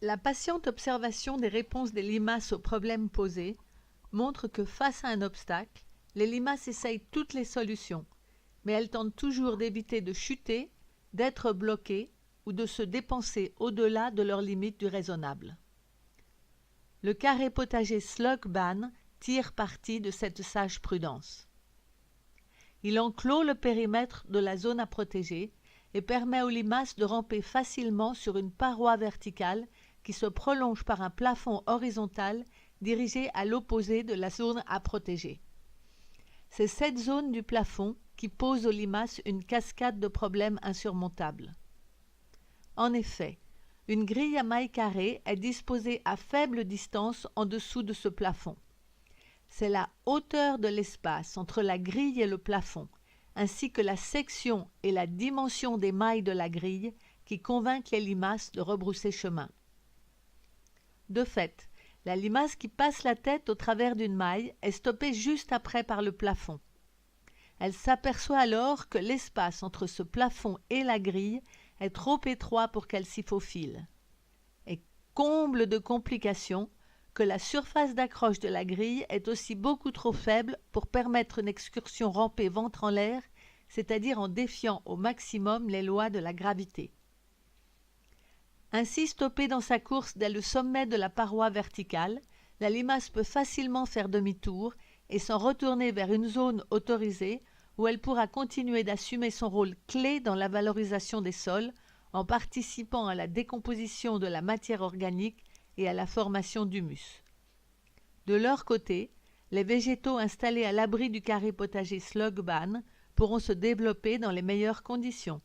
La patiente observation des réponses des limaces aux problèmes posés montre que face à un obstacle, les limaces essayent toutes les solutions, mais elles tentent toujours d'éviter de chuter, d'être bloquées ou de se dépenser au-delà de leurs limites du raisonnable. Le carré potager Slug Ban tire parti de cette sage prudence. Il enclôt le périmètre de la zone à protéger et permet aux limaces de ramper facilement sur une paroi verticale qui se prolonge par un plafond horizontal dirigé à l'opposé de la zone à protéger. C'est cette zone du plafond qui pose aux limaces une cascade de problèmes insurmontables. En effet, une grille à mailles carrées est disposée à faible distance en dessous de ce plafond. C'est la hauteur de l'espace entre la grille et le plafond, ainsi que la section et la dimension des mailles de la grille qui convainquent les limaces de rebrousser chemin. De fait, la limace qui passe la tête au travers d'une maille est stoppée juste après par le plafond. Elle s'aperçoit alors que l'espace entre ce plafond et la grille est trop étroit pour qu'elle s'y faufile. Et comble de complications, que la surface d'accroche de la grille est aussi beaucoup trop faible pour permettre une excursion rampée ventre en l'air, c'est-à-dire en défiant au maximum les lois de la gravité. Ainsi stoppée dans sa course dès le sommet de la paroi verticale, la limace peut facilement faire demi-tour et s'en retourner vers une zone autorisée où elle pourra continuer d'assumer son rôle clé dans la valorisation des sols en participant à la décomposition de la matière organique et à la formation d'humus. De leur côté, les végétaux installés à l'abri du carré potager Slug Ban pourront se développer dans les meilleures conditions.